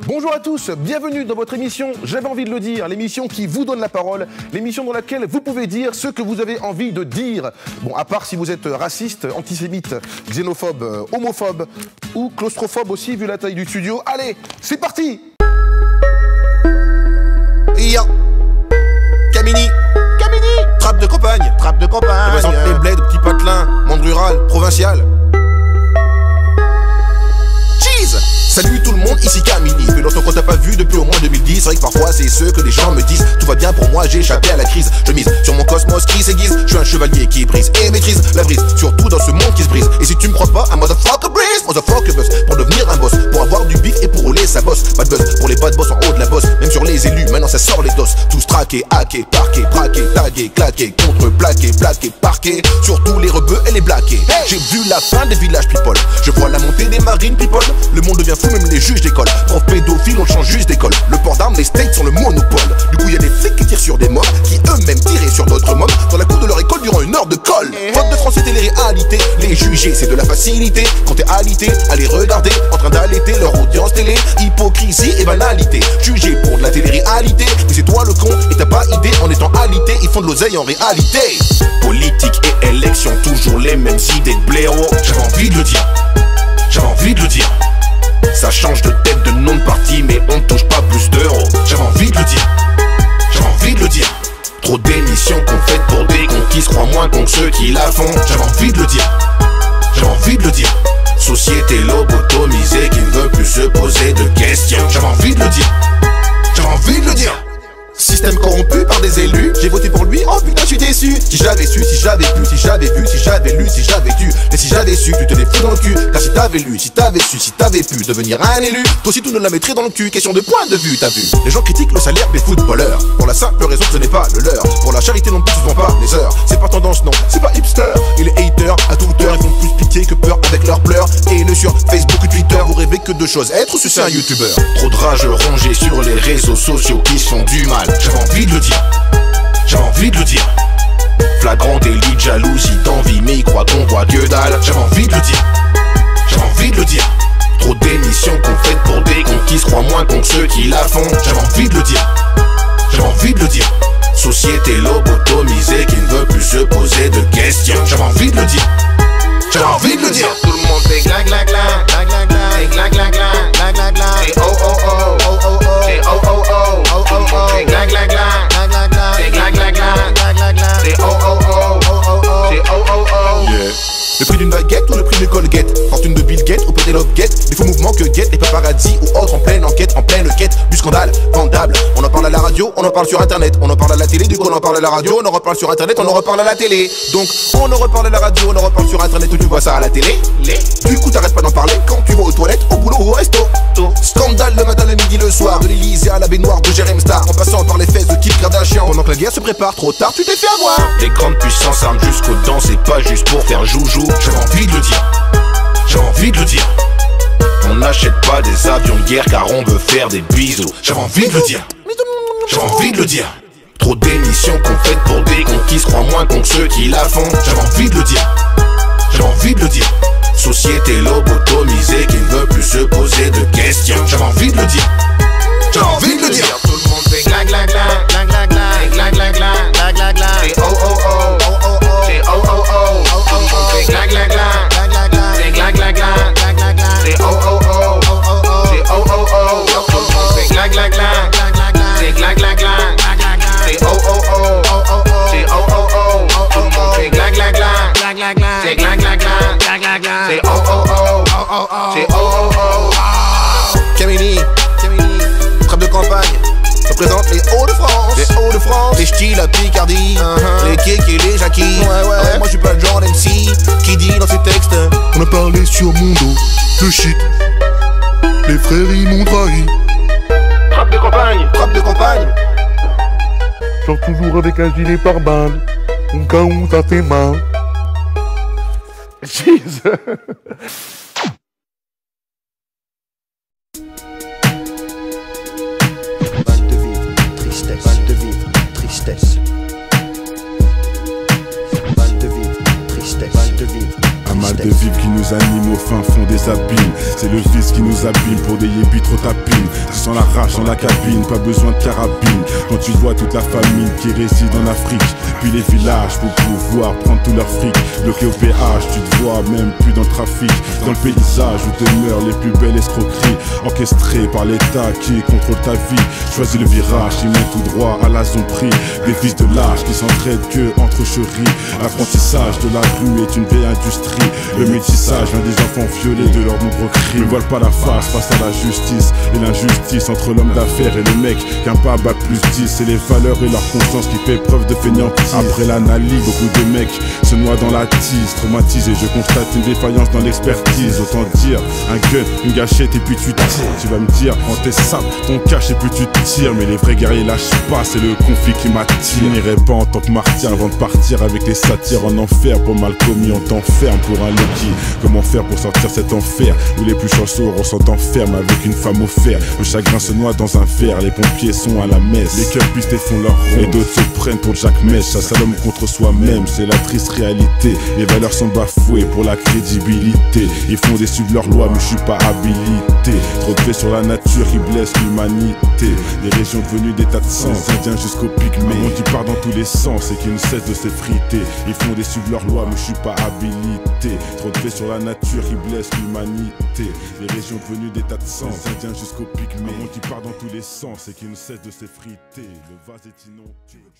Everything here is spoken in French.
Bonjour à tous, bienvenue dans votre émission J'avais envie de le dire, l'émission qui vous donne la parole, l'émission dans laquelle vous pouvez dire ce que vous avez envie de dire. Bon, à part si vous êtes raciste, antisémite, xénophobe, homophobe ou claustrophobe aussi vu la taille du studio. Allez, c'est parti. Yo, Camini, trappe de campagne, représente les bleds, petits patelins, monde rural, provincial. Cheese. Salut tout le monde, ici Camini. Fait longtemps qu'on t'a pas vu depuis au moins 2010. C'est vrai que parfois c'est ce que les gens me disent. Tout va bien pour moi, j'ai échappé à la crise. Je mise sur mon cosmos qui s'aiguise. Je suis un chevalier qui brise et maîtrise la brise. Surtout dans ce monde qui se brise. Et si tu me crois pas, un motherfucker brise, motherfucker buzz. Pour devenir un boss, pour avoir du bif et pour rouler sa bosse. Pas de buzz pour les bad boss en haut de la bosse. Même sur les élus, maintenant ça sort les doses. Tous traqués, hackés, parqués, braqués, tagués, claqués, contre plaqués, plaqués, parqués. Surtout les rebeux et les blaqués. J'ai vu la fin des villages people. Je vois la montée des marines people. Le monde devient fou, même les juges d'école. Prof pédophile, on change juste d'école. Le port d'armes, les States sont le monopole. Du coup, y a des flics qui tirent sur des mobs, qui eux-mêmes tiraient sur d'autres mobs dans la cour de leur école durant une heure de colle. Faute de français, télé-réalité. Les juger, c'est de la facilité. Quand t'es alité, à les regarder, en train d'allaiter leur audience télé. Hypocrisie et banalité. Jugé pour de la télé-réalité. Mais c'est toi le con et t'as pas idée. En étant alité, ils font de l'oseille en réalité. Politique et élection, toujours les mêmes idées de blaireau. J'avais envie de le dire. J'avais envie de le dire. Ça change de tête, de nom de parti, mais on touche pas plus d'euros. J'avais envie de le dire, j'avais envie de le dire. Trop d'émissions qu'on fait pour des cons qui se croient moins cons que ceux qui la font. J'avais envie de le dire, j'avais envie de le dire. Société lobotomisée qui ne veut plus se poser de questions. J'avais envie de le dire, j'avais envie de le dire. Système corrompu par des élus, j'ai voté pour lui, oh putain je suis déçu. Si j'avais su, si j'avais pu, si j'avais vu, si j'avais lu, si j'avais dû. Et si j'avais su, tu te les fous dans le cul. Car si t'avais lu, si t'avais su, si t'avais pu devenir un élu, toi aussi tu nous la mettrais dans le cul. Question de point de vue, t'as vu. Les gens critiquent le salaire des footballeurs pour la simple raison que ce n'est pas le leur. Pour la charité non plus, souvent pas les heures. C'est pas tendance, non, c'est pas hipster. Et les haters, à toute heure, ils font plus pitié que peur avec leurs pleurs. Et le sur Facebook ou Twitter, vous rêvez que de choses, être ou sucer un youtubeur. Trop de rage rongée sur les réseaux sociaux qui se font du mal. J'avais envie de le dire, j'avais envie de le dire. Flagrant délit de jalousie, d'envie, mais ils croient qu'on voit que dalle. J'avais envie de le dire, j'avais envie de le dire. Trop d'émissions qu'on fait pour des cons qui se croient moins cons que ceux qui la font. J'avais envie de le dire, j'avais envie de le dire. Société lobotomisée qui ne veut plus se poser de questions. J'avais envie de le dire, j'avais envie de le dire. Tout le monde fait gla gla gla, gla gla gla, et gla gla gla, gla gla gla, et oh oh oh, oh oh oh, et oh oh oh, oh oh oh, et gla gla gla, gla gla gla, et gla gla gla, gla gla gla, et oh oh oh, oh oh oh, et oh oh oh. Yeah. Le prix d'une baguette ou le prix de Colgate, fortune de Bill Gates ou Penelope Gates, les faux mouvements que guettent les paparazzi ou autres en pleine enquête, en pleine quête du scandale vendable. On en parle à la radio, on en parle sur internet, on en parle à la télé, du coup on en parle à la radio, on en reparle sur internet, on en reparle à la télé. Donc on en reparle à la radio, on en reparle sur internet où tu vois ça à la télé. Du coup t'arrêtes pas d'en parler quand tu vas aux toilettes, au boulot ou au resto. Scandale le matin, le midi, le soir, de l'Elysée à la baignoire de Jérém Star, en passant par les fesses de Kim Kardashian. Pendant que la guerre se prépare, trop tard, tu t'es fait avoir. Les grandes puissances arment jusqu'aux dents, c'est pas juste pour faire joujou. J'avais envie de le dire, j'avais envie de le dire. On n'achète pas des avions de guerre car on veut faire des bisous. J'avais envie de le dire, j'avais envie de le dire. Trop d'émissions qu'on fait pour des cons qui se croient moins cons que ceux qui la font. J'avais envie de le dire, j'avais envie de le dire. Société lobotomisée qui ne veut plus se poser de questions. J'avais envie de le dire, j'avais envie de le dire. Tout le monde fait gla gla gla, gla gla gla, et gla gla gla, gla gla gla, et oh oh oh, oh oh oh, et oh oh oh, oh oh oh, et gla gla gla, gla gla gla, et gla gla gla, gla gla gla, et oh oh oh, oh oh oh, et oh oh oh, oh oh oh, et gla gla gla, gla gla gla, et gla gla gla, gla gla gla, et oh oh oh, oh oh oh, et oh oh oh, oh oh oh, et gla gla gla, gla gla gla, et gla gla gla, gla gla gla, et oh oh oh, oh oh oh, et oh oh oh. Camini, trappe de campagne, représente les Hauts-de-France. Les Hauts-de-France, les ch'tis, la Picardie, les kicks et les jackies. Ouais, moi je suis pas le genre MC qui dit dans ses textes on a parlé sur mon dos de shit. Les frères ils m'ont trahi. Trappe de campagne, trappe de campagne. Genre toujours avec un gilet pare-balles. Au cas où ça fait mal. Jesus. Mal de vivre, tristesse. Mal de vivre, tristesse. Mal de vivre, tristesse. Mal de vivre. Un mal de vivre qui nous anime au fin fond des abîmes. c'est le vice qui nous abîme. Pour des yébis trop tapines, tu sens la rage dans la cabine, pas besoin de carabine. Quand tu vois toute la famille qui réside en Afrique, puis les villages pour pouvoir prendre tout leur fric. Bloqué au péage, tu te vois même plus dans le trafic. Dans le paysage où demeurent les plus belles escroqueries, orchestrées par l'État qui contrôle ta vie. Choisis le virage, il met tout droit à la prix. Des fils de lâche qui s'entraident que entre chéris. L'apprentissage de la rue est une vieille industrie. Le métissage vient des enfants violés de leurs nombreux crimes. Ne voile pas la face face à la justice et l'injustice entre l'homme d'affaires et le mec qu'un pas bat plus 10. C'est les valeurs et leur conscience qui fait preuve de fainéantise. Après l'analyse, beaucoup de mecs se noient dans la tise. Traumatisé, je constate une défaillance dans l'expertise. Autant dire un gun, une gâchette et puis tu tires. Tu vas me dire, quand t'es sable, ton cache et puis tu tires. Mais les vrais guerriers lâchent pas, c'est le conflit qui m'attire. Je n'irai pas en tant que martyr avant de partir avec les satires en enfer. Pour mal commis, on t'enferme pour un Loki. Comment faire pour sortir cet enfer où les plus chanceux ressentent enferme avec une femme au fer. Le chagrin se noie dans un verre, les pompiers sont à la messe. Les cœurs pistés font leur rond et d'autres se prennent pour Jack Mesh. Chasse à l'homme contre soi-même, c'est la triste réalité. Les valeurs sont bafouées pour la crédibilité. Ils font des suivre leurs lois mais je suis pas habilité. Trop de faits sur la nature qui blesse l'humanité. Les régions devenues des tas de sens, indiens jusqu'au pygmée. Un monde qui part dans tous les sens et qui ne cesse de s'effriter. Ils font des suivre leurs lois mais je suis pas habilité. Trop de faits sur la nature qui blesse l'humanité. Les régions devenues des tas de sens, indiens jusqu'au pygmée. Un monde qui part dans tous les sens et qui ne cesse de s'effriter. Le vase est inondé.